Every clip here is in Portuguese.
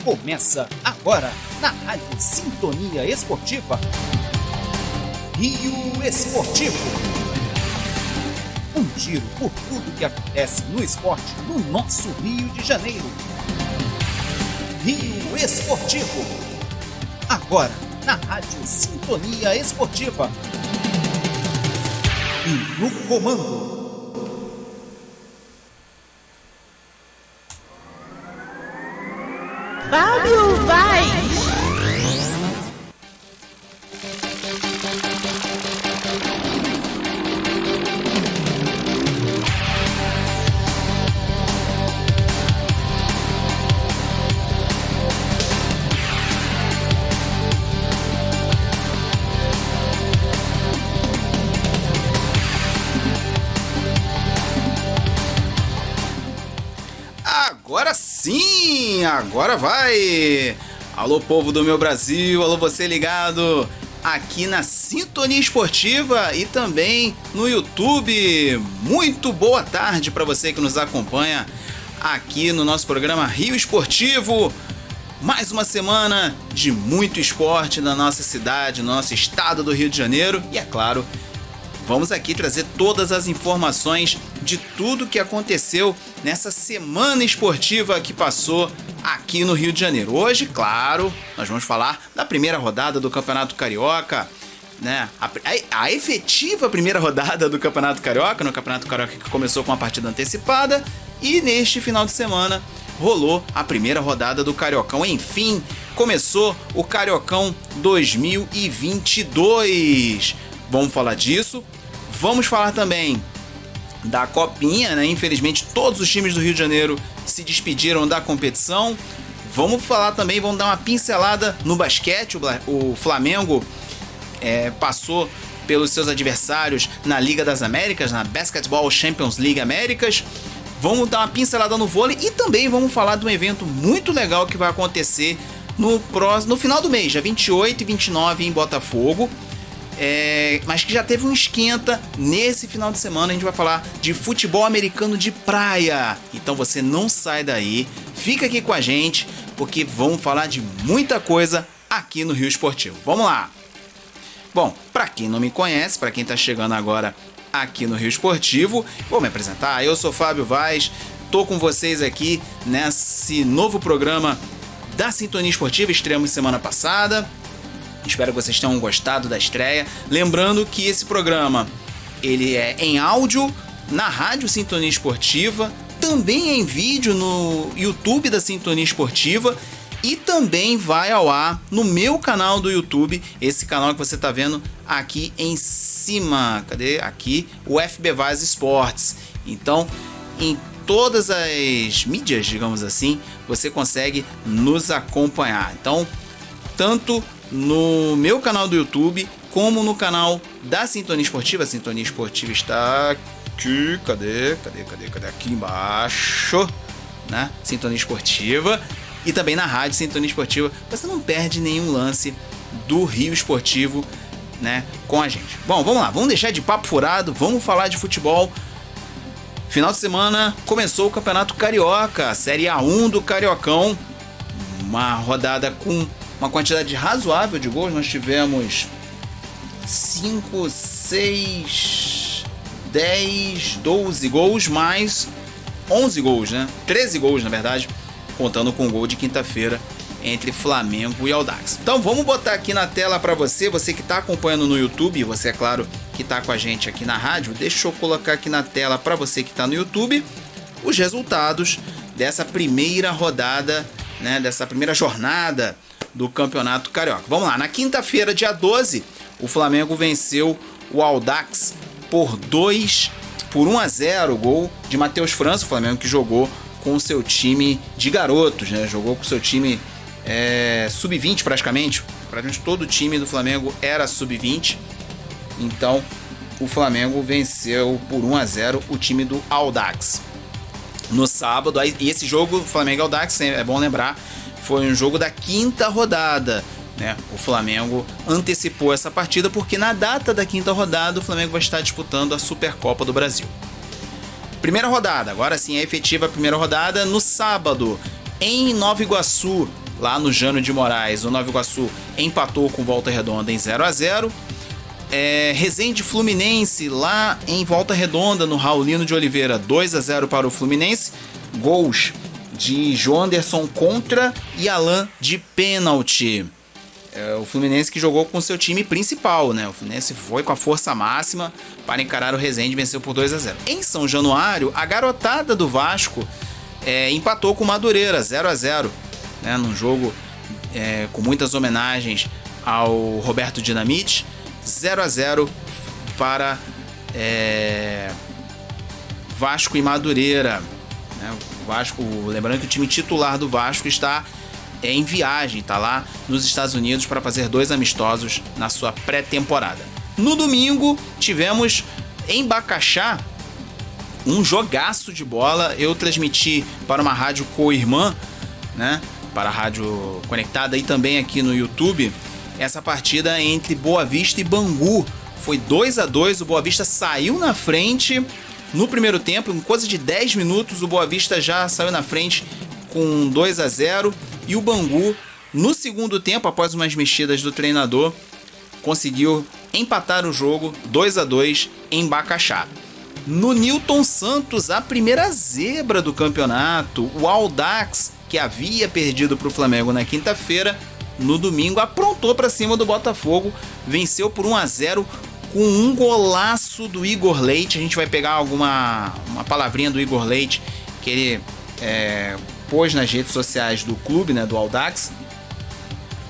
Começa agora na Rádio Sintonia Esportiva. Rio Esportivo. Um giro por tudo que acontece no esporte no nosso Rio de Janeiro. Rio Esportivo. Agora na Rádio Sintonia Esportiva. E no comando, Fábio Vaz. Agora sim, agora vai! Alô, povo do meu Brasil, alô, você ligado aqui na Sintonia Esportiva e também no YouTube. Muito boa tarde para você que nos acompanha aqui no nosso programa Rio Esportivo. Mais uma semana de muito esporte na nossa cidade, no nosso estado do Rio de Janeiro e, é claro, vamos aqui trazer todas as informações de tudo que aconteceu nessa semana esportiva que passou aqui no Rio de Janeiro. Hoje, claro, nós vamos falar da primeira rodada do Campeonato Carioca, né? A efetiva primeira rodada do Campeonato Carioca, no Campeonato Carioca que começou com uma partida antecipada e neste final de semana rolou a primeira rodada do Cariocão. Enfim, começou o Cariocão 2022. Vamos falar disso. Vamos falar também da Copinha, né? Infelizmente todos os times do Rio de Janeiro se despediram da competição. Vamos falar também, vamos dar uma pincelada no basquete. O Flamengo passou pelos seus adversários na Liga das Américas, na Basketball Champions League Américas. Vamos dar uma pincelada no vôlei e também vamos falar de um evento muito legal que vai acontecer no final do mês, dia 28 e 29 em Botafogo. Mas que já teve um esquenta nesse final de semana. A gente vai falar de futebol americano de praia. Então você não sai daí, fica aqui com a gente, porque vamos falar de muita coisa aqui no Rio Esportivo. Vamos lá! Bom, para quem não me conhece, para quem está chegando agora aqui no Rio Esportivo, vou me apresentar. Eu sou Fábio Vaz, tô com vocês aqui nesse novo programa da Sintonia Esportiva. Estreamos semana passada. Espero que vocês tenham gostado da estreia. Lembrando que esse programa ele é em áudio na Rádio Sintonia Esportiva, também em vídeo no YouTube da Sintonia Esportiva e também vai ao ar no meu canal do YouTube, esse canal que você está vendo aqui em cima. Cadê? Aqui, o FB Vaz Esportes. Então, em todas as mídias, digamos assim, você consegue nos acompanhar. Então, tanto no meu canal do YouTube, como no canal da Sintonia Esportiva. A Sintonia Esportiva está aqui, cadê? Aqui embaixo, né? Sintonia Esportiva. E também na rádio Sintonia Esportiva. Você não perde nenhum lance do Rio Esportivo, né? Com a gente. Bom, vamos lá, vamos deixar de papo furado, vamos falar de futebol. Final de semana começou o Campeonato Carioca, a Série A1 do Cariocão. Uma rodada com uma quantidade razoável de gols. Nós tivemos 5, 6, 10, 12 gols, mais 11 gols, né? 13 gols, na verdade, contando com o gol de quinta-feira entre Flamengo e Audax. Então vamos botar aqui na tela para você que está acompanhando no YouTube, você, é claro, que está com a gente aqui na rádio. Deixa eu colocar aqui na tela para você que está no YouTube os resultados dessa primeira rodada, né? Dessa primeira jornada do Campeonato Carioca. Vamos lá, na quinta-feira, dia 12, o Flamengo venceu o Audax por 1-0, gol de Matheus França. O Flamengo que jogou com o seu time de garotos, né? Jogou com o seu time sub-20 praticamente todo o time do Flamengo era sub-20. Então o Flamengo venceu por 1-0 o time do Audax no sábado. E esse jogo, Flamengo e Audax, é bom lembrar, foi um jogo da quinta rodada, né? O Flamengo antecipou essa partida porque na data da quinta rodada o Flamengo vai estar disputando a Supercopa do Brasil. Primeira rodada, agora sim é efetiva a primeira rodada no sábado, em Nova Iguaçu. lá no Jânio de Moraes, o Nova Iguaçu empatou com Volta Redonda em 0-0. Resende Fluminense lá em Volta Redonda, no Raulino de Oliveira, 2-0 para o Fluminense. Gols de Joanderson contra e Alan de pênalti. O Fluminense que jogou com seu time principal, né? O Fluminense foi com a força máxima para encarar o Resende e venceu por 2-0. Em São Januário, a garotada do Vasco empatou com o Madureira, 0-0, né? Num jogo com muitas homenagens ao Roberto Dinamite. 0-0 para Vasco e Madureira, né? O Vasco, lembrando que o time titular do Vasco está em viagem, está lá nos Estados Unidos para fazer 2 amistosos na sua pré-temporada. No domingo tivemos em Bacaxá um jogaço de bola. Eu transmiti para uma rádio co-irmã, né? Para a rádio conectada e também aqui no YouTube, essa partida entre Boa Vista e Bangu. Foi 2-2, o Boa Vista saiu na frente no primeiro tempo, em coisa de 10 minutos o Boa Vista já saiu na frente com 2-0, e o Bangu no segundo tempo, após umas mexidas do treinador, conseguiu empatar o jogo 2-2 em Bacaxá. No Newton Santos, a primeira zebra do campeonato, o Audax, que havia perdido para o Flamengo na quinta-feira, no domingo aprontou para cima do Botafogo, venceu por 1-0 com um golaço do Igor Leite. A gente vai pegar uma palavrinha do Igor Leite que ele pôs nas redes sociais do clube, né, do Audax.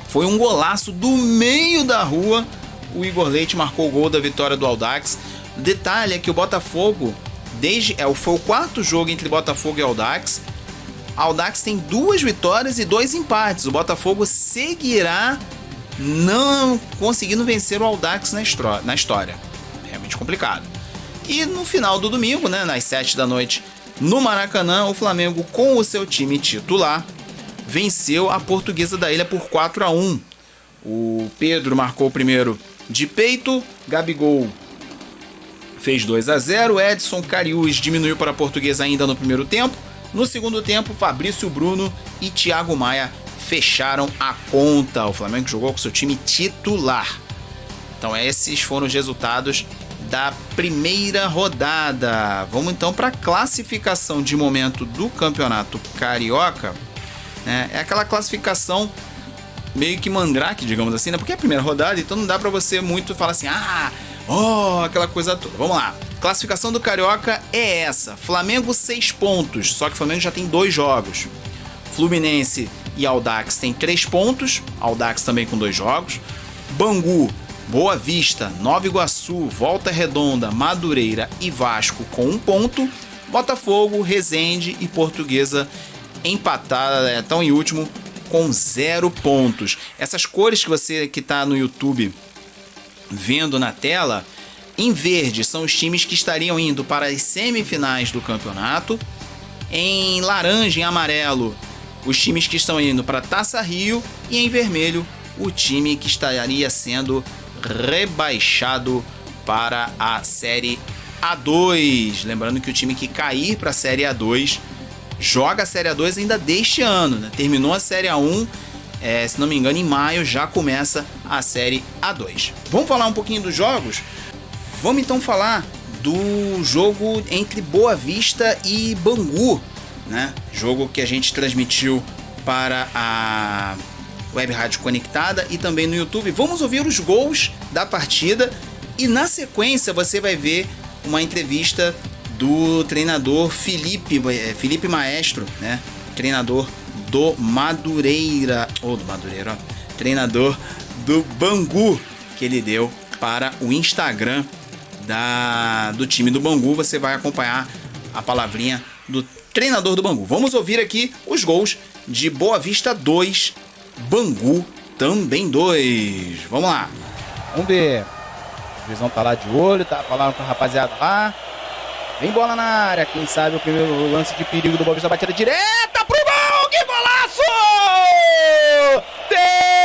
Foi um golaço do meio da rua. O Igor Leite marcou o gol da vitória do Audax. O detalhe é que o Botafogo, foi o 4º jogo entre Botafogo e Audax. Audax tem 2 vitórias e 2 empates. O Botafogo seguirá não conseguindo vencer o Audax na história. Realmente complicado. E no final do domingo, né, nas 7 da noite, no Maracanã, o Flamengo, com o seu time titular, venceu a Portuguesa da Ilha por 4-1. O Pedro marcou o primeiro de peito, Gabigol fez 2-0, Edson Cariús diminuiu para a Portuguesa ainda no primeiro tempo. No segundo tempo, Fabrício Bruno e Thiago Maia fecharam a conta. O Flamengo jogou com seu time titular. Então esses foram os resultados da primeira rodada. Vamos então para a classificação de momento do Campeonato Carioca, né? É aquela classificação meio que mandrake, digamos assim, né? Porque é a primeira rodada, então não dá para você muito falar assim, aquela coisa toda. Vamos lá. Classificação do Carioca é essa. Flamengo 6 pontos, só que o Flamengo já tem 2 jogos. Fluminense e Audax tem 3 pontos, Audax também com 2 jogos. Bangu, Boa Vista, Nova Iguaçu, Volta Redonda, Madureira e Vasco com 1 ponto. Botafogo, Resende e Portuguesa empatadas, estão em último com 0 pontos. Essas cores que você que está no YouTube vendo na tela, em verde são os times que estariam indo para as semifinais do campeonato. Em laranja e amarelo, os times que estão indo para a Taça Rio. E em vermelho, o time que estaria sendo rebaixado para a Série A2. Lembrando que o time que cair para a Série A2 joga a Série A2 ainda deste ano, né? Terminou a Série A1, se não me engano, em maio já começa a Série A2. Vamos falar um pouquinho dos jogos? Vamos então falar do jogo entre Boa Vista e Bangu, né? Jogo que a gente transmitiu para a Web Rádio Conectada e também no YouTube. Vamos ouvir os gols da partida e na sequência você vai ver uma entrevista do treinador Felipe Maestro, né? Treinador do Madureira, treinador do Bangu, que ele deu para o Instagram do time do Bangu. Você vai acompanhar a palavrinha do treinador do Bangu. Vamos ouvir aqui os gols de Boa Vista 2, Bangu também 2. Vamos lá. Vamos ver. O Visão tá lá de olho, tá falando com a rapaziada lá. Vem bola na área, quem sabe o primeiro lance de perigo do Boa Vista, batida direta pro gol, que golaço! Temos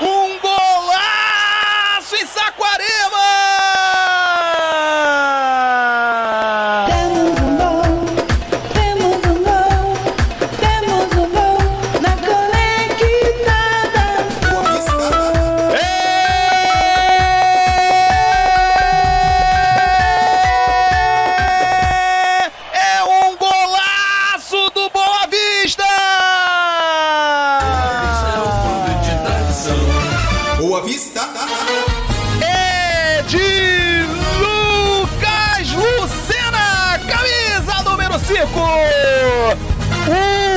um golaço Boa Vista. É de Lucas Lucena, camisa número 5.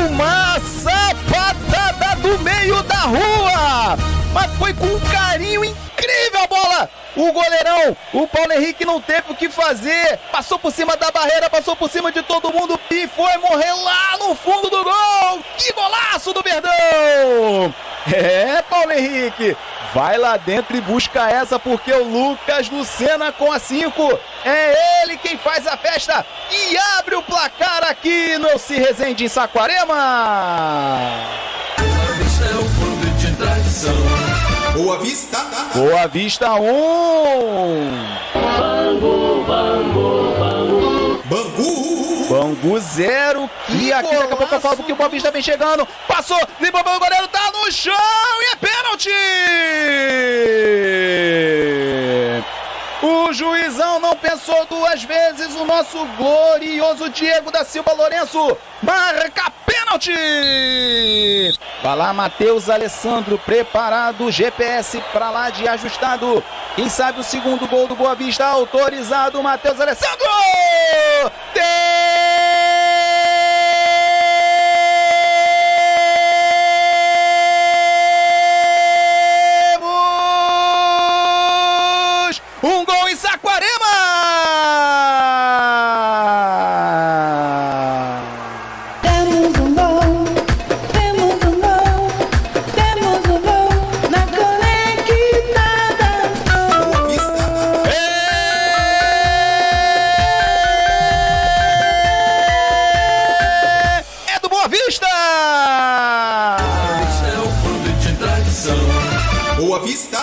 Uma sapatada do meio da rua, mas foi com um carinho incrível a bola. O goleirão, o Paulo Henrique, não teve o que fazer. Passou por cima da barreira, passou por cima de todo mundo e foi morrer lá no fundo do gol. Que golaço do Verdão! É, Paulo Henrique, vai lá dentro e busca essa, porque o Lucas Lucena com a 5 é ele quem faz a festa e abre o placar aqui no Se Resende em Saquarema. Boa Vista. Boa Vista 1. Bangu 0. E aqui daqui a pouco eu falo porque o Boa Vista vem chegando. Passou, limpou o goleiro, tá no chão e é pênalti! O juizão não pensou duas vezes. O nosso glorioso Diego da Silva Lourenço marca pênalti! Vai lá, Matheus Alessandro, preparado, GPS pra lá de ajustado. Quem sabe o segundo gol do Boa Vista autorizado, Matheus Alessandro! Temos um gol em Saquarema! Temos um gol na conectada. É do Boa Vista! Boa Vista.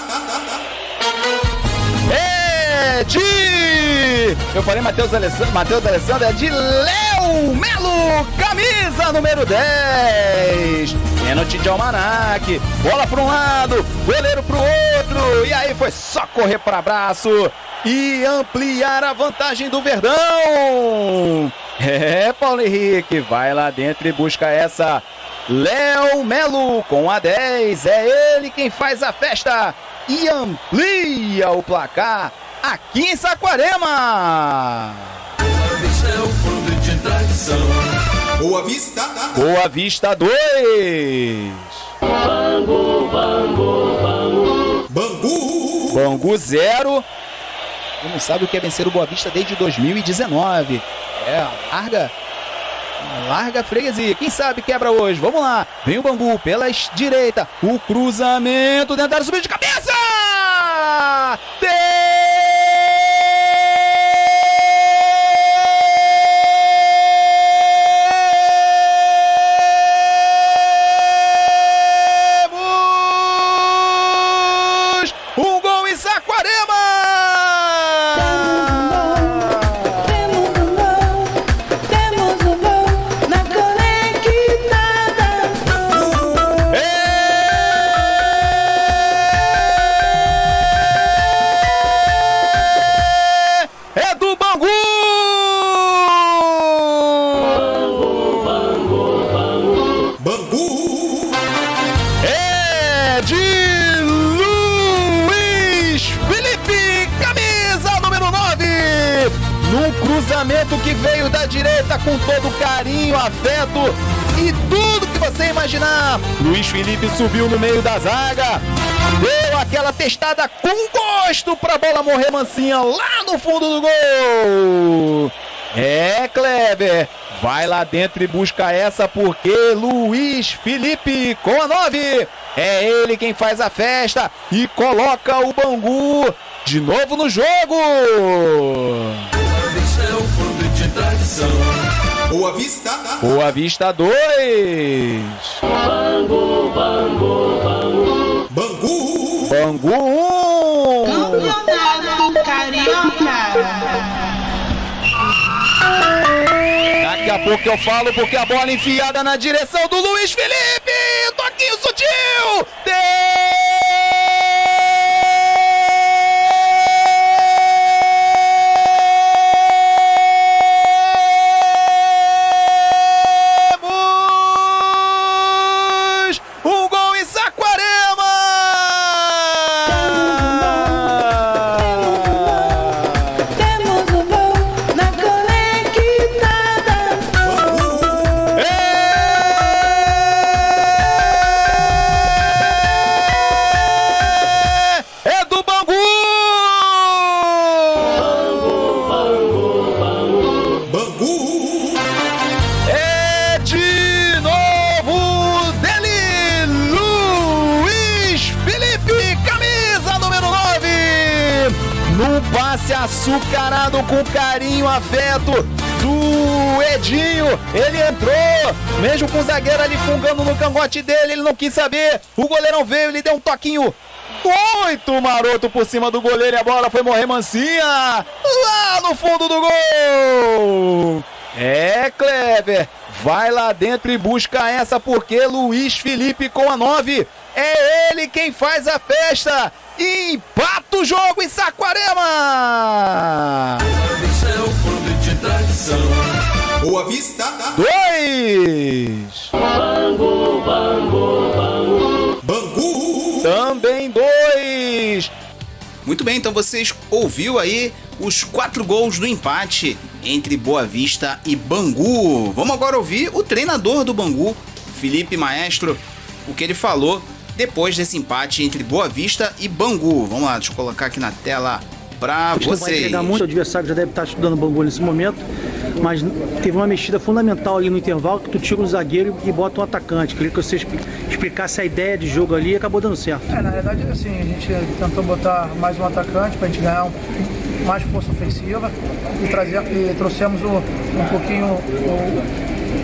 É de... Eu falei Matheus Alessandro, é de Léo Melo, camisa número 10. Pênalti de Almanac, bola para um lado, goleiro para o outro, e aí foi só correr para abraço e ampliar a vantagem do Verdão. É, Paulo Henrique, vai lá dentro e busca essa. Léo Melo com a 10, é ele quem faz a festa e amplia o placar aqui em Saquarema. Boa Vista. Boa Vista 2. Bangu 0. Tu não sabe o que é vencer o Boa Vista desde 2019. É, larga freguesia. Quem sabe quebra hoje. Vamos lá. Vem o Bangu pela direita. O cruzamento dentro da área, subiu de cabeça. Temos um gol em Saquarema. Cruzamento que veio da direita com todo carinho, afeto e tudo que você imaginar. Luiz Felipe subiu no meio da zaga, deu aquela testada com gosto pra bola morrer mansinha lá no fundo do gol. É, Kleber, vai lá dentro e busca essa, porque Luiz Felipe com a 9 é ele quem faz a festa e coloca o Bangu de novo no jogo. Boa Vista. Boa Vista 2. Bangu 1. Campeonato Carioca. Daqui a pouco eu falo, porque a bola enfiada na direção do Luiz Felipe. Toquinho sutil. passe açucarado com carinho, afeto do Edinho. Ele entrou, mesmo com o zagueiro ali fungando no cangote dele, ele não quis saber. O goleirão veio, ele deu um toquinho muito maroto por cima do goleiro e a bola foi morrer mansinha lá no fundo do gol. Kleber, vai lá dentro e busca essa, porque Luiz Felipe com a 9 é ele quem faz a festa e empata o jogo em Saquarema. Boa Vista 2. Bangu Também 2. Muito bem, então vocês ouviu aí os 4 gols do empate entre Boa Vista e Bangu. Vamos agora ouvir o treinador do Bangu, Felipe Maestro, o que ele falou depois desse empate entre Boa Vista e Bangu. Vamos lá, deixa eu colocar aqui na tela pra vocês. Vai entregar muito, o adversário já deve estar estudando o Bangu nesse momento, mas teve uma mexida fundamental ali no intervalo, que tu tira um zagueiro e bota um atacante. Queria que você explicasse a ideia de jogo ali e acabou dando certo. Na verdade, assim, a gente tentou botar mais um atacante para a gente ganhar mais força ofensiva e trouxemos um pouquinho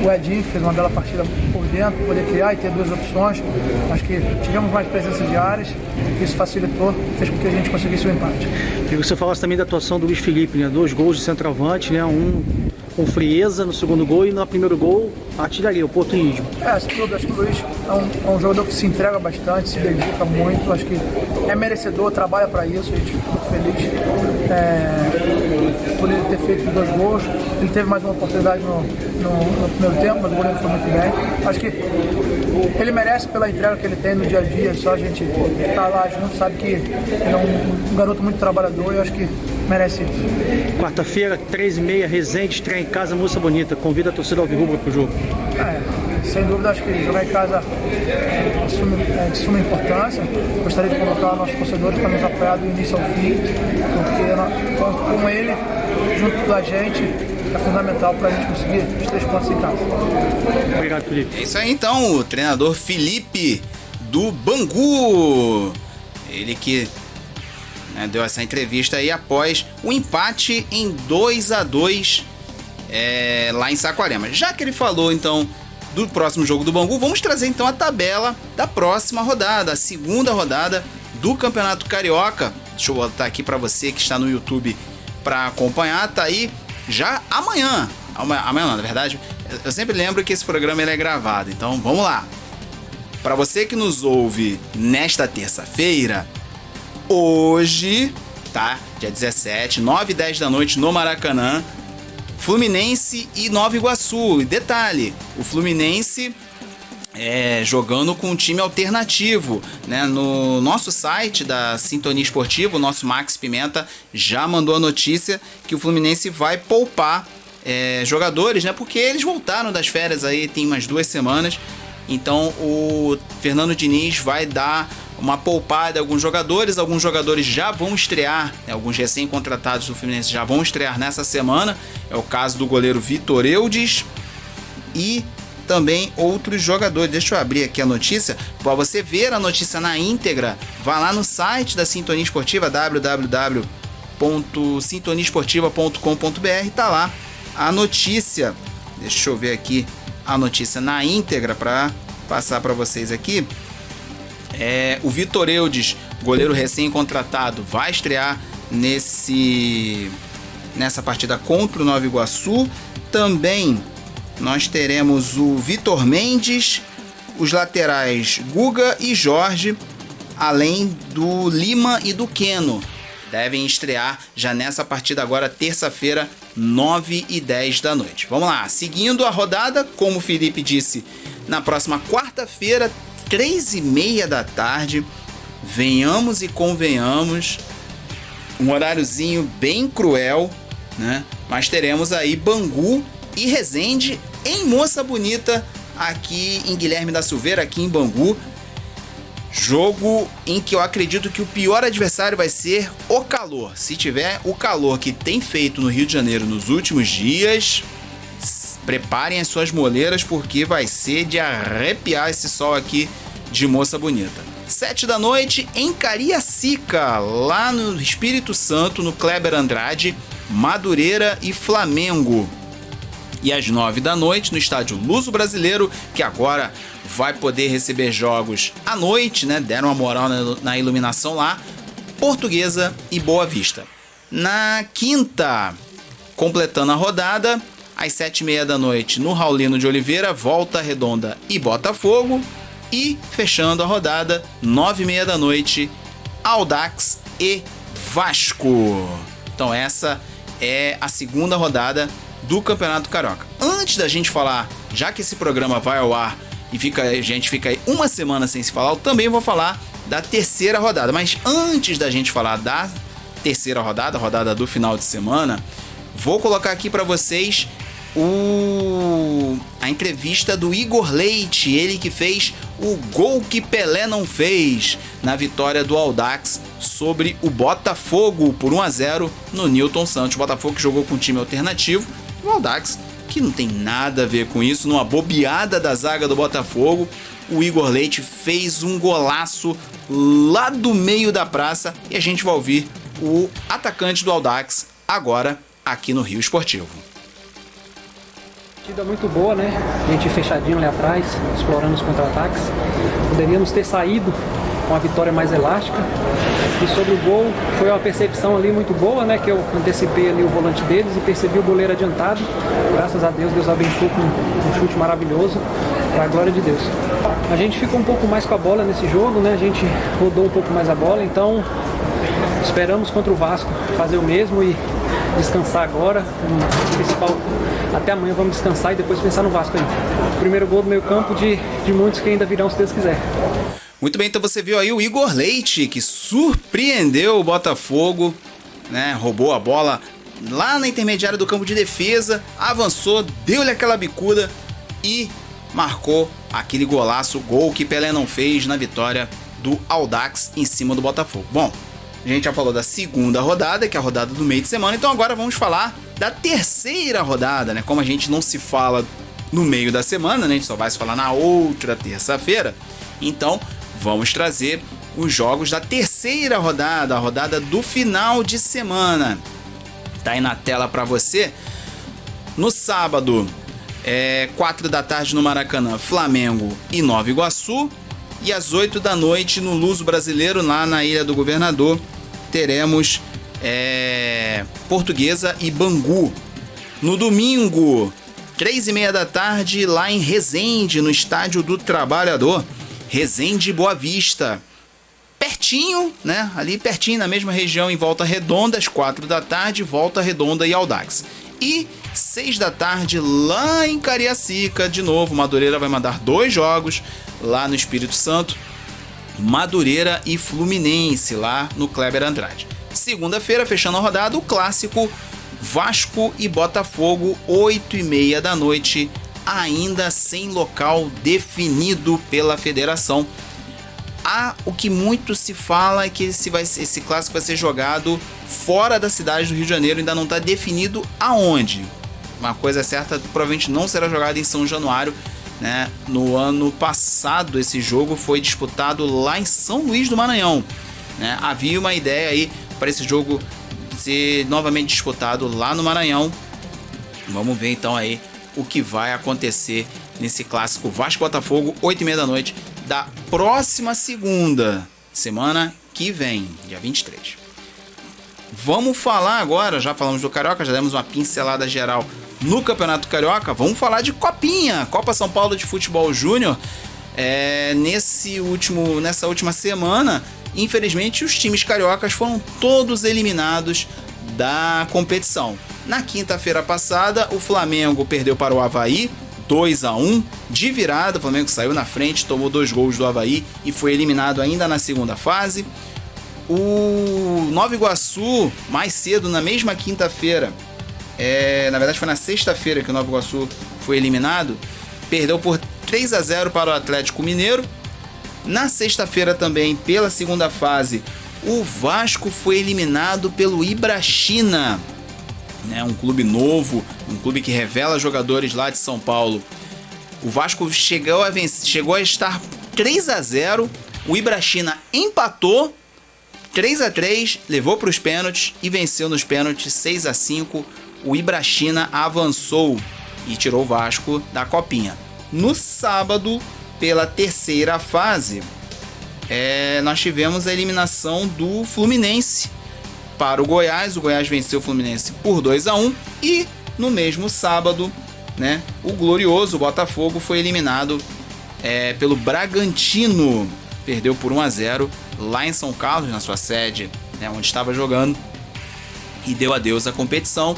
o Edinho, que fez uma bela partida por dentro, poder criar e ter 2 opções. Acho que tivemos mais presença de áreas, isso facilitou, fez com que a gente conseguisse o empate. E você falasse também da atuação do Luiz Felipe, né? 2 gols de centroavante, né? Um com frieza no segundo gol e no primeiro gol, artilharia, oportunismo. Acho que o Luiz é um jogador que se entrega bastante, se dedica muito, acho que é merecedor, trabalha para isso, a gente fica muito feliz por ele ter feito 2 gols. Ele teve mais uma oportunidade no primeiro tempo, mas o goleiro foi muito bem. Acho que ele merece pela entrega que ele tem no dia a dia, só a gente tá lá junto, sabe que ele é um garoto muito trabalhador e eu acho que merece isso. Quarta-feira, 13h30, Resende, estreia em casa, Moça Bonita. Convida a torcida alvirrubra pro jogo. Sem dúvida, acho que jogar em casa é de suma importância. Gostaria de convocar nossos torcedores para nos apoiar do início ao fim, porque com ele, junto da gente, é fundamental para a gente conseguir os 3 pontos em casa. Obrigado, Felipe. É isso aí então, o treinador Felipe do Bangu. Ele que deu essa entrevista aí após o empate em 2-2 lá em Saquarema. Já que ele falou então do próximo jogo do Bangu, vamos trazer então a tabela da próxima rodada, a segunda rodada do Campeonato Carioca. Deixa eu botar aqui para você que está no YouTube para acompanhar, tá aí já amanhã não, na verdade, eu sempre lembro que esse programa ele é gravado, então vamos lá. Para você que nos ouve nesta terça-feira, hoje, tá? Dia 17, 9h10 da noite no Maracanã, Fluminense e Nova Iguaçu. E detalhe, o Fluminense jogando com um time alternativo, né? No nosso site da Sintonia Esportiva, o nosso Max Pimenta já mandou a notícia que o Fluminense vai poupar jogadores, né? Porque eles voltaram das férias aí tem umas 2 semanas. Então o Fernando Diniz vai dar uma poupada a alguns jogadores já vão estrear, né? Alguns recém-contratados do Fluminense já vão estrear nessa semana. É o caso do goleiro Vitor Eudes e também outros jogadores. Deixa eu abrir aqui a notícia. Para você ver a notícia na íntegra, vá lá no site da Sintonia Esportiva, www.sintoniaesportiva.com.br, tá lá a notícia. Deixa eu ver aqui a notícia na íntegra para passar para vocês aqui. O Vitor Eudes, goleiro recém-contratado, vai estrear nessa partida contra o Nova Iguaçu. Também nós teremos o Vitor Mendes, os laterais Guga e Jorge, além do Lima e do Queno. Devem estrear já nessa partida agora, terça-feira, 9h10 da noite. Vamos lá, seguindo a rodada, como o Felipe disse, na próxima quarta-feira, 3h30 da tarde, venhamos e convenhamos, um horáriozinho bem cruel, né? Mas teremos aí Bangu e Resende em Moça Bonita, aqui em Guilherme da Silveira, aqui em Bangu. Jogo em que eu acredito que o pior adversário vai ser o calor. Se tiver o calor que tem feito no Rio de Janeiro nos últimos dias, preparem as suas moleiras, porque vai ser de arrepiar esse sol aqui de Moça Bonita. 7 da noite em Cariacica, lá no Espírito Santo, no Kleber Andrade, Madureira e Flamengo. E às 9 da noite no estádio Luso Brasileiro, que agora vai poder receber jogos à noite, né? Deram uma moral na iluminação lá, Portuguesa e Boa Vista. Na quinta, completando a rodada, às 7h30 da noite no Raulino de Oliveira, Volta Redonda e Botafogo. E fechando a rodada, 9h30 da noite, Audax e Vasco. Então essa é a segunda rodada do Campeonato Carioca. Antes da gente falar, já que esse programa vai ao ar e a gente fica aí uma semana sem se falar, eu também vou falar da terceira rodada. Mas antes da gente falar da terceira rodada, a rodada do final de semana, vou colocar aqui para vocês a entrevista do Igor Leite, ele que fez o gol que Pelé não fez na vitória do Audax sobre o Botafogo por 1-0 no Newton Santos. O Botafogo que jogou com um time alternativo, o Audax que não tem nada a ver com isso, numa bobeada da zaga do Botafogo, o Igor Leite fez um golaço lá do meio da praça e a gente vai ouvir o atacante do Audax agora aqui no Rio Esportivo. Partida muito boa, né? A gente fechadinho ali atrás, explorando os contra-ataques. Poderíamos ter saído com a vitória mais elástica. E sobre o gol, foi uma percepção ali muito boa, né? Que eu antecipei ali o volante deles e percebi o goleiro adiantado. Graças a Deus, Deus abençoou com um chute maravilhoso, para a glória de Deus. A gente ficou um pouco mais com a bola nesse jogo, né? A gente rodou um pouco mais a bola, então esperamos contra o Vasco fazer o mesmo e descansar agora. O principal, até amanhã vamos descansar e depois pensar no Vasco aí. Primeiro gol do meio campo de muitos que ainda virão, se Deus quiser. Muito bem, então você viu aí o Igor Leite, que surpreendeu o Botafogo, né? Roubou a bola lá na intermediária do campo de defesa, avançou, deu-lhe aquela bicuda e marcou aquele golaço, gol que Pelé não fez na vitória do Audax em cima do Botafogo. Bom, a gente já falou da segunda rodada, que é a rodada do meio de semana, então agora vamos falar da terceira rodada, né? Como a gente não se fala no meio da semana, né? A gente só vai se falar na outra terça-feira, então vamos trazer os jogos da terceira rodada, a rodada do final de semana. Tá aí na tela para você. No sábado, 4 da tarde no Maracanã, Flamengo e Nova Iguaçu. E às 8 da noite no Luso Brasileiro, lá na Ilha do Governador, teremos Portuguesa e Bangu. No domingo, 3h30 da tarde, lá em Resende, no Estádio do Trabalhador, Resende e Boa Vista. Pertinho, né? Ali pertinho, na mesma região, em Volta Redonda, às 4 da tarde, Volta Redonda e Audax. E 6 da tarde, lá em Cariacica, de novo, Madureira vai mandar 2 jogos lá no Espírito Santo, Madureira e Fluminense, lá no Kleber Andrade. Segunda-feira, fechando a rodada, o clássico Vasco e Botafogo, 8h30 da noite, ainda sem local definido pela federação. O que muito se fala é que esse clássico vai ser jogado fora da cidade do Rio de Janeiro, ainda não está definido aonde. Uma coisa certa, provavelmente não será jogado em São Januário, né? No ano passado esse jogo foi disputado lá em São Luís do Maranhão, né? Havia uma ideia aí para esse jogo ser novamente disputado lá no Maranhão. Vamos ver então aí o que vai acontecer nesse clássico Vasco-Botafogo, 8h30 da noite da próxima segunda, semana que vem, dia 23. Vamos falar agora, já falamos do Carioca, já demos uma pincelada geral no Campeonato Carioca, vamos falar de Copinha, Copa São Paulo de Futebol Júnior. Nessa última semana, infelizmente, os times cariocas foram todos eliminados da competição. Na quinta-feira passada, o Flamengo perdeu para o Avaí 2-1 de virada. O Flamengo saiu na frente, tomou 2 gols do Avaí e foi eliminado ainda na segunda fase. O Nova Iguaçu, mais cedo, na mesma quinta-feira, na verdade foi na sexta-feira que o Nova Iguaçu foi eliminado, perdeu por 3-0 para o Atlético Mineiro. Na sexta-feira também, pela segunda fase, o Vasco foi eliminado pelo Ibrachina, né? Um clube novo, um clube que revela jogadores lá de São Paulo. O Vasco chegou a estar 3-0 O Ibrachina empatou 3-3, levou para os pênaltis e venceu nos pênaltis 6-5. O Ibrachina avançou e tirou o Vasco da copinha. No sábado, pela terceira fase, nós tivemos a eliminação do Fluminense para o Goiás. O Goiás venceu o Fluminense por 2-1 e no mesmo sábado, né, o glorioso Botafogo foi eliminado pelo Bragantino. Perdeu por 1-0 lá em São Carlos, na sua sede, né, onde estava jogando, e deu adeus à competição,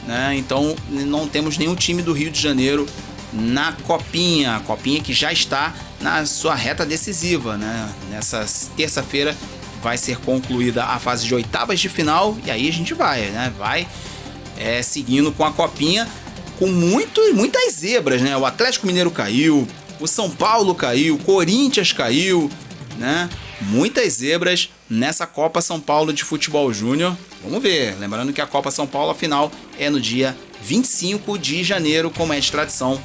né? Então não temos nenhum time do Rio de Janeiro na Copinha. A Copinha que já está na sua reta decisiva, né? Nessa terça-feira vai ser concluída a fase de oitavas de final e aí a gente vai, né? Vai seguindo com a Copinha com muitas zebras, né? O Atlético Mineiro caiu, o São Paulo caiu, o Corinthians caiu, né? Muitas zebras nessa Copa São Paulo de Futebol Júnior. Vamos ver. Lembrando que a Copa São Paulo, a final, é no dia 25 de janeiro, como é de tradição,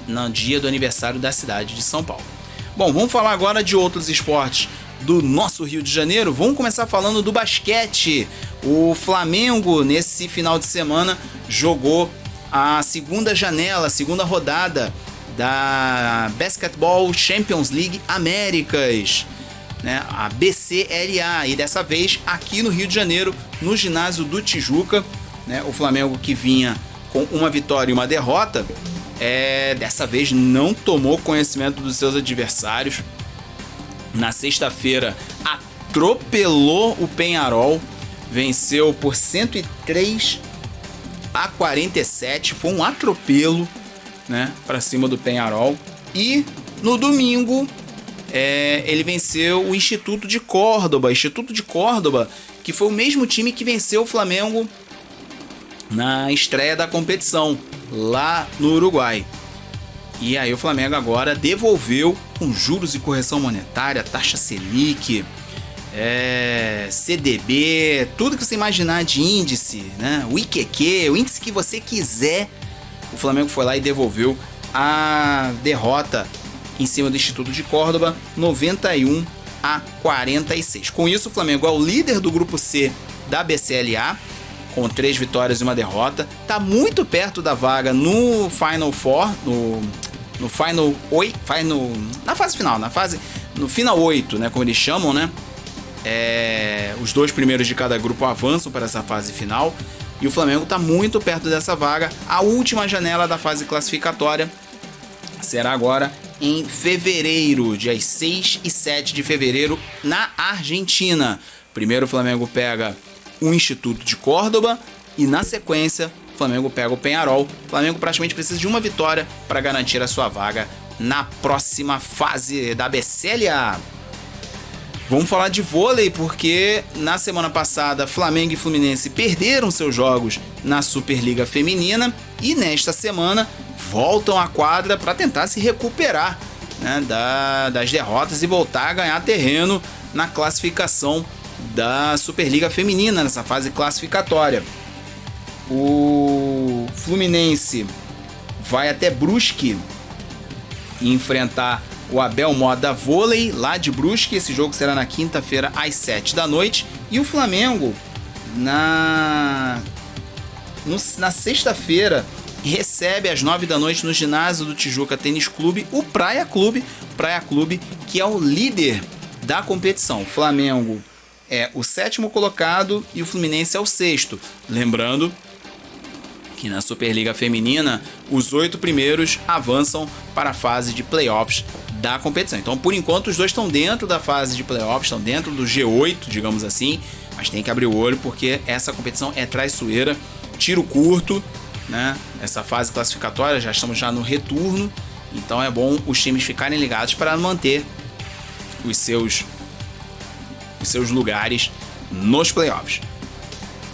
no dia do aniversário da cidade de São Paulo. Bom, vamos falar agora de outros esportes do nosso Rio de Janeiro. Vamos começar falando do basquete. O Flamengo, nesse final de semana, jogou a segunda janela, a segunda rodada da Basketball Champions League Américas, né, a BCLA, e dessa vez aqui no Rio de Janeiro, no ginásio do Tijuca, né, o Flamengo, que vinha com uma vitória e uma derrota, dessa vez não tomou conhecimento dos seus adversários. Na sexta-feira atropelou o Peñarol, venceu por 103-47, foi um atropelo, né, para cima do Peñarol. E no domingo ele venceu o Instituto de Córdoba, que foi o mesmo time que venceu o Flamengo na estreia da competição lá no Uruguai. E aí o Flamengo agora devolveu, com juros e correção monetária, taxa Selic, CDB, tudo que você imaginar de índice, né? O IQQ, o índice que você quiser, o Flamengo foi lá e devolveu a derrota em cima do Instituto de Córdoba, 91-46. Com isso, o Flamengo é o líder do grupo C da BCLA, com 3 vitórias e uma derrota. Está muito perto da vaga no Final Four, no Final 8, na fase final, no Final 8, né, como eles chamam, né? Os 2 primeiros de cada grupo avançam para essa fase final. E o Flamengo está muito perto dessa vaga. A última janela da fase classificatória será agora em fevereiro, dias 6 e 7 de fevereiro, na Argentina. Primeiro o Flamengo pega o Instituto de Córdoba e na sequência o Flamengo pega o Peñarol. O Flamengo praticamente precisa de uma vitória para garantir a sua vaga na próxima fase da BCLA. Vamos falar de vôlei, porque na semana passada Flamengo e Fluminense perderam seus jogos na Superliga Feminina e nesta semana voltam à quadra para tentar se recuperar, né, das derrotas e voltar a ganhar terreno na classificação da Superliga Feminina, nessa fase classificatória. O Fluminense vai até Brusque enfrentar o Abel Moda Vôlei, lá de Brusque. Esse jogo será na quinta-feira, às 7 da noite. E o Flamengo, na sexta-feira, recebe às 9 da noite no ginásio do Tijuca Tênis Clube o Praia Clube, que é o líder da competição. O Flamengo é o 7º colocado e o Fluminense é o 6º. Lembrando que na Superliga Feminina, os 8 primeiros avançam para a fase de playoffs da competição. Então, por enquanto, os dois estão dentro da fase de playoffs, estão dentro do G8, digamos assim, mas tem que abrir o olho porque essa competição é traiçoeira, tiro curto, né? Essa fase classificatória, já estamos no retorno, então é bom os times ficarem ligados para manter os seus lugares nos playoffs.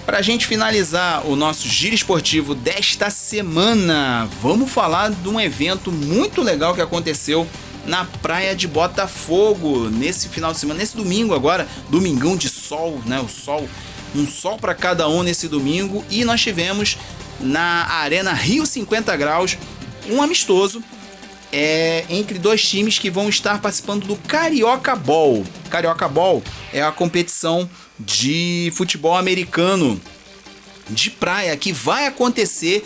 Para a gente finalizar o nosso giro esportivo desta semana, vamos falar de um evento muito legal que aconteceu na praia de Botafogo nesse final de semana, nesse domingo agora, domingão de sol, né? Um sol para cada um nesse domingo, e nós tivemos na Arena Rio 50 Graus um amistoso entre dois times que vão estar participando do Carioca Ball. Carioca Ball é a competição de futebol americano de praia que vai acontecer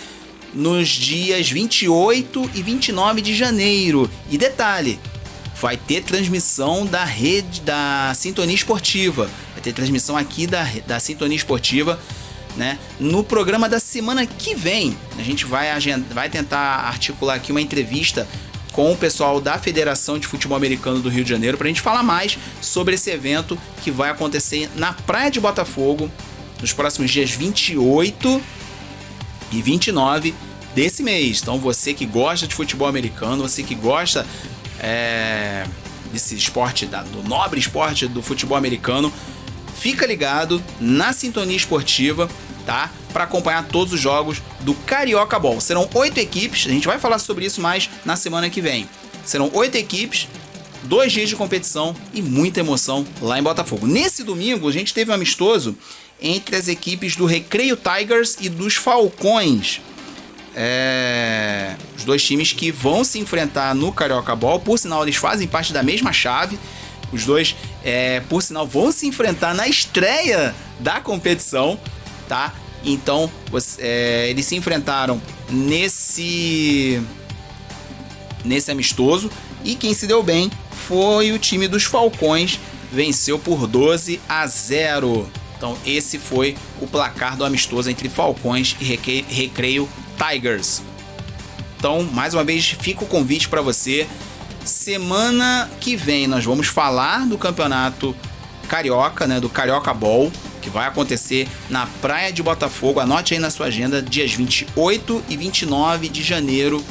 nos dias 28 e 29 de janeiro. E detalhe, vai ter transmissão da rede da Sintonia Esportiva. Vai ter transmissão aqui da Sintonia Esportiva, né? No programa da semana que vem, a gente vai tentar articular aqui uma entrevista com o pessoal da Federação de Futebol Americano do Rio de Janeiro para a gente falar mais sobre esse evento que vai acontecer na Praia de Botafogo nos próximos dias 28 e 29 desse mês. Então você que gosta de futebol americano, você que gosta desse esporte, do nobre esporte do futebol americano, fica ligado na Sintonia Esportiva, tá? Para acompanhar todos os jogos do Carioca Ball. Serão 8 equipes, a gente vai falar sobre isso mais na semana que vem. Serão 8 equipes, 2 dias de competição e muita emoção lá em Botafogo. Nesse domingo a gente teve um amistoso entre as equipes do Recreio Tigers e dos Falcões. Os dois times que vão se enfrentar no Carioca Ball. Por sinal, eles fazem parte da mesma chave. Os dois, por sinal, vão se enfrentar na estreia da competição, tá? Então, eles se enfrentaram nesse amistoso. E quem se deu bem foi o time dos Falcões. Venceu por 12-0. Então, esse foi o placar do amistoso entre Falcões e Recreio Tigers. Então, mais uma vez, fica o convite para você. Semana que vem nós vamos falar do campeonato carioca, né, do Carioca Ball, que vai acontecer na Praia de Botafogo. Anote aí na sua agenda, dias 28 e 29 de janeiro.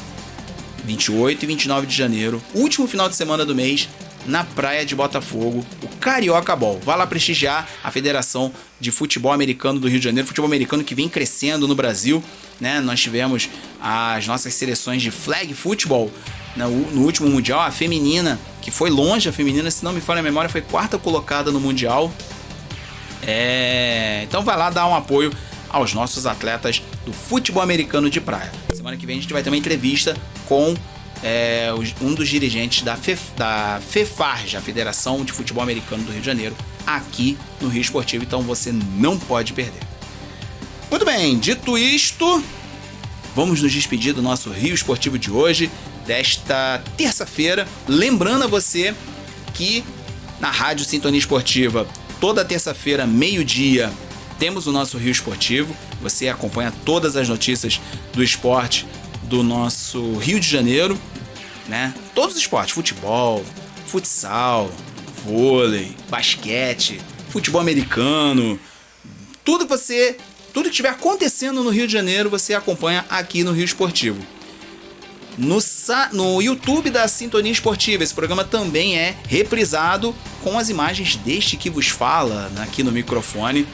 28 e 29 de janeiro, último final de semana do mês, na Praia de Botafogo, o Carioca Ball. Vá lá prestigiar a Federação de Futebol Americano do Rio de Janeiro, futebol americano que vem crescendo no Brasil, né? Nós tivemos as nossas seleções de flag football no último Mundial, a feminina, que foi longe, a feminina, se não me falha a memória, foi 4ª colocada no Mundial. Então vai lá dar um apoio aos nossos atletas do futebol americano de praia. Semana que vem a gente vai ter uma entrevista com um dos dirigentes da FEFARJ, a Federação de Futebol Americano do Rio de Janeiro, aqui no Rio Esportivo, então você não pode perder. Muito bem, dito isto, vamos nos despedir do nosso Rio Esportivo de hoje, desta terça-feira. Lembrando a você que na Rádio Sintonia Esportiva, toda terça-feira, meio-dia, temos o nosso Rio Esportivo. Você acompanha todas as notícias do esporte do nosso Rio de Janeiro, né? Todos os esportes, futebol, futsal, vôlei, basquete, futebol americano, tudo que estiver acontecendo no Rio de Janeiro, você acompanha aqui no Rio Esportivo. No YouTube da Sintonia Esportiva, esse programa também é reprisado com as imagens deste que vos fala, né, aqui no microfone,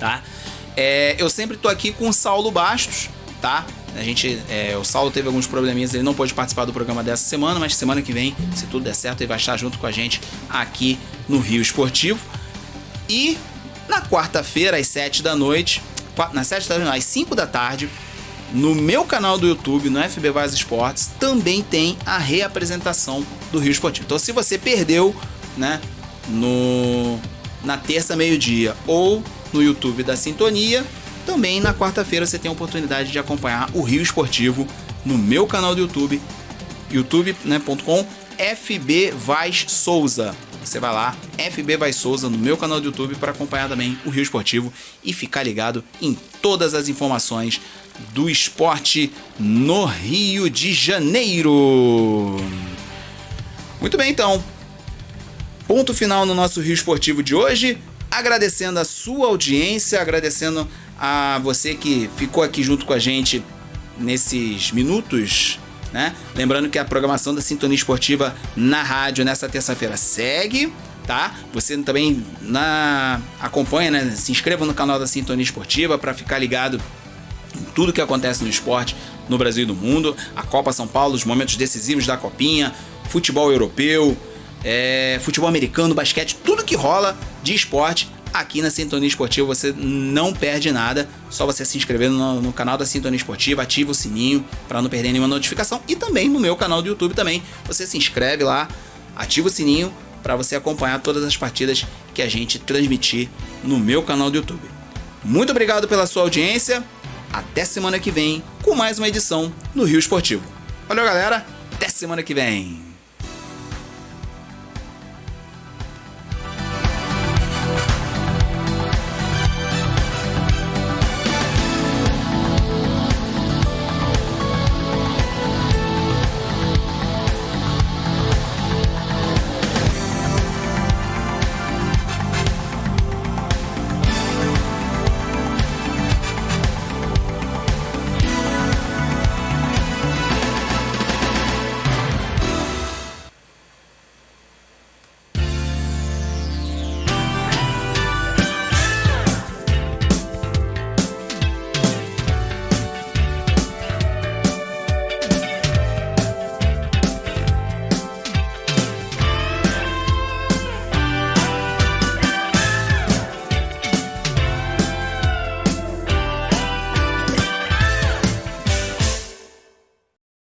tá? Eu sempre tô aqui com o Saulo Bastos, tá? O Saulo teve alguns probleminhas, ele não pôde participar do programa dessa semana, mas semana que vem, se tudo der certo, ele vai estar junto com a gente aqui no Rio Esportivo. E na quarta-feira, às 7 da noite, às 5 da tarde, no meu canal do YouTube, no FB Vaz Esportes, também tem a reapresentação do Rio Esportivo. Então, se você perdeu, né, na terça, meio-dia, ou no YouTube da Sintonia, também na quarta-feira você tem a oportunidade de acompanhar o Rio Esportivo no meu canal do YouTube, youtube.com FB Vaz Souza. Você vai lá, FB Vaz Souza, no meu canal do YouTube, para acompanhar também o Rio Esportivo e ficar ligado em todas as informações do esporte no Rio de Janeiro. Muito bem, então. Ponto final no nosso Rio Esportivo de hoje. Agradecendo a sua audiência, agradecendo a você que ficou aqui junto com a gente nesses minutos, né? Lembrando que a programação da Sintonia Esportiva na rádio nessa terça-feira segue, tá? Você também acompanha, né? Se inscreva no canal da Sintonia Esportiva para ficar ligado em tudo que acontece no esporte no Brasil e no mundo. A Copa São Paulo, os momentos decisivos da Copinha, futebol europeu, futebol americano, basquete, tudo que rola de esporte aqui na Sintonia Esportiva você não perde nada. Só você se inscrever no canal da Sintonia Esportiva, ativa o sininho para não perder nenhuma notificação. E também no meu canal do YouTube também. Você se inscreve lá, ativa o sininho para você acompanhar todas as partidas que a gente transmitir no meu canal do YouTube. Muito obrigado pela sua audiência. Até semana que vem com mais uma edição no Rio Esportivo. Valeu, galera. Até semana que vem.